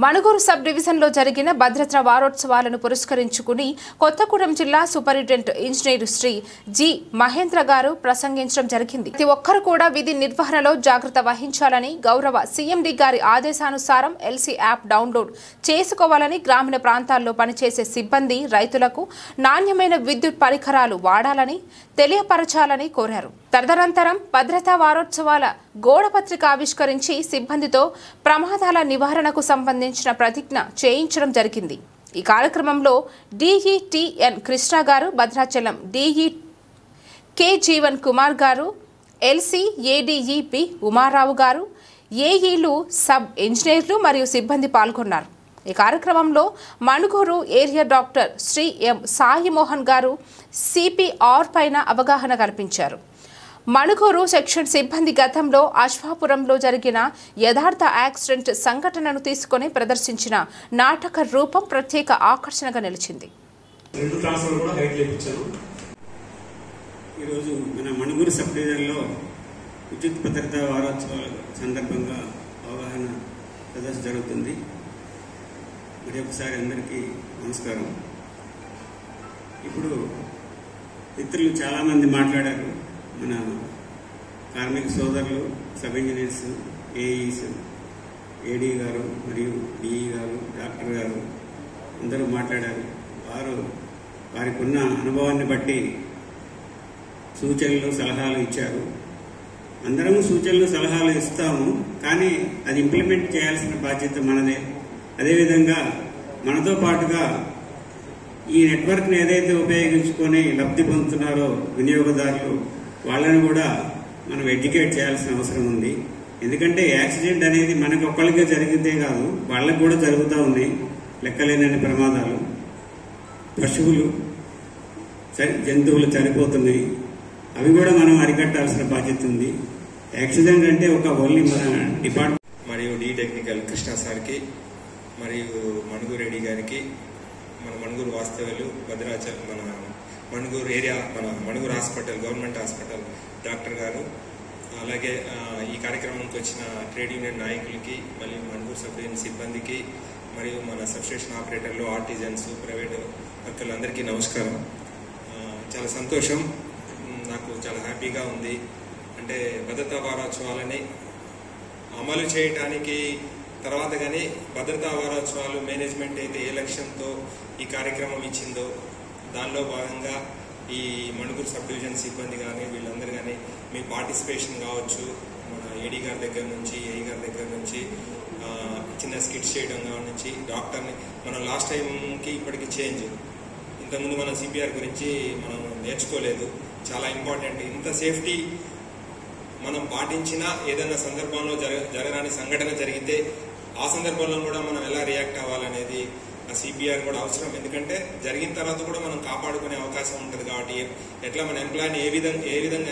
Manuguru sub డివిజన్లో జరిగిన భద్రతా వారోత్సవాలను పురస్కరించుకుని కొత్తగూడెం జిల్లా superintendent engineer Shri G Mahendra గారు ప్రసంగించడం జరిగింది. ప్రతి ఒక్కరు కూడా విధి నిర్వహణలో జాగ్రత్త వహించాలని, గౌరవ సీఎండీ గారి ఆదేశానుసారం ఎల్సీ యాప్ డౌన్లోడ్ చేసుకోవాలని, గ్రామీణ ప్రాంతాల్లో పనిచేసే సిబ్బంది రైతులకు నాణ్యమైన విద్యుత్ పరికరాలు వాడాలని తెలియపరచాలని కోరారు. తదనంతరం భద్రతా వారోత్సవాల గోడపత్రిక ఆవిష్కరించి సిబ్బందితో ప్రమాదాల నివారణకు సంబంధించిన ప్రతిజ్ఞ చేయించడం జరిగింది. ఈ కార్యక్రమంలో డిఈటిఎన్ కృష్ణ గారు, భద్రాచలం డిఈ కె జీవన్ కుమార్ గారు, ఎల్సీ ఏడీఈపి ఉమారావు గారు, ఏఈలు, సబ్ ఇంజనీర్లు మరియు సిబ్బంది పాల్గొన్నారు. ఈ కార్యక్రమంలో మణుగూరు ఏరియా డాక్టర్ శ్రీ ఎం సాయి మోహన్ గారు సిపిఆర్ పైన అవగాహన కల్పించారు. మణుగూరు సెక్షన్ సిబ్బంది గతంలో అశ్వాపురంలో జరిగిన యథార్థ యాక్సిడెంట్ సంఘటనను తీసుకుని ప్రదర్శించిన నాటక రూపం ప్రత్యేక ఆకర్షణగా నిలిచింది. ఈరోజు మన మణుగూరు సబ్ డివిజన్లో విద్యుత్ భద్రతా వారోత్సవాల సందర్భంగా అవగాహన ప్రదర్శన జరుగుతుంది. మరి ఒకసారి అందరికీ నమస్కారం. ఇప్పుడు మిత్రులు చాలామంది మాట్లాడారు. మన కార్మిక సోదరులు, సబ్ ఇంజనీర్స్, ఏఈస్, ఏడీ గారు మరియు డిఈ గారు, డాక్టర్ గారు అందరూ మాట్లాడారు. వారికి ఉన్న అనుభవాన్ని బట్టి సూచనలు, సలహాలు ఇచ్చారు. అందరము సూచనలు, సలహాలు ఇస్తాము, కానీ అది ఇంప్లిమెంట్ చేయాల్సిన బాధ్యత మనదే. అదేవిధంగా మనతో పాటుగా ఈ నెట్వర్క్ని ఏదైతే ఉపయోగించుకొని లబ్ధి పొందుతున్నారో వినియోగదారులు, వాళ్ళని కూడా మనం ఎడ్యుకేట్ చేయాల్సిన అవసరం ఉంది. ఎందుకంటే యాక్సిడెంట్ అనేది మనకు ఒక్కరికే జరిగితే కాదు, వాళ్ళకు కూడా జరుగుతూ ఉన్నాయి లెక్కలేనన్ని ప్రమాదాలు. పశువులు, జంతువులు చనిపోతున్నాయి. అవి కూడా మనం అరికట్టాల్సిన బాధ్యత ఉంది. యాక్సిడెంట్ అంటే ఒక ఓన్లీ మన డిపార్ట్మెంట్ మరియు డి టెక్నికల్ కృష్ణ సార్కి మరియు మణుగూరు రెడ్డి గారికి, మన మణుగూరు వాస్తవ్యులు, భద్రాచలం, మన మణుగూరు ఏరియా, మన Manuguru hospital, government hospital doctor గారు, అలాగే ఈ కార్యక్రమానికి వచ్చిన ట్రేడ్ యూనియన్ నాయకులకి, మళ్ళీ మణుగూరు సబ్ డివిజన్ సిబ్బందికి, మరియు మన సబ్స్టేషన్ ఆపరేటర్లు, ఆర్టిజన్స్, ప్రైవేట్ వర్కర్లందరికీ నమస్కారం. చాలా సంతోషం, నాకు చాలా హ్యాపీగా ఉంది. అంటే భద్రతా వారోత్సవాలని అమలు చేయడానికి తర్వాత కానీ భద్రతా వారోత్సవాలు మేనేజ్మెంట్ అయితే ఏ లక్ష్యంతో ఈ కార్యక్రమం ఇచ్చిందో దానిలో భాగంగా ఈ మణుగూరు సబ్ డివిజన్ సిబ్బంది కానీ వీళ్ళందరూ కానీ మీ పార్టిసిపేషన్ కావచ్చు, మన ఏడీ గారి దగ్గర నుంచి, ఏఈ గారి దగ్గర నుంచి చిన్న స్కిట్స్ చేయడం నుంచి డాక్టర్ని మనం లాస్ట్ టైంకి ఇప్పటికి చేంజ్. ఇంతకుముందు మనం సిపిఆర్ గురించి మనం నేర్చుకోలేదు. చాలా ఇంపార్టెంట్. ఇంత సేఫ్టీ మనం పాటించినా ఏదైనా సందర్భంలో జరగరాని సంఘటన జరిగితే ఆ సందర్భంలో కూడా మనం ఎలా రియాక్ట్ అవ్వాలనేది ఆ సిపిఆర్ కూడా అవసరం. ఎందుకంటే జరిగిన తర్వాత కూడా మనం కాపాడుకునే అవకాశం ఉంటుంది. కాబట్టి ఎట్లా మన ఎంప్లాయీని ఏ విధంగా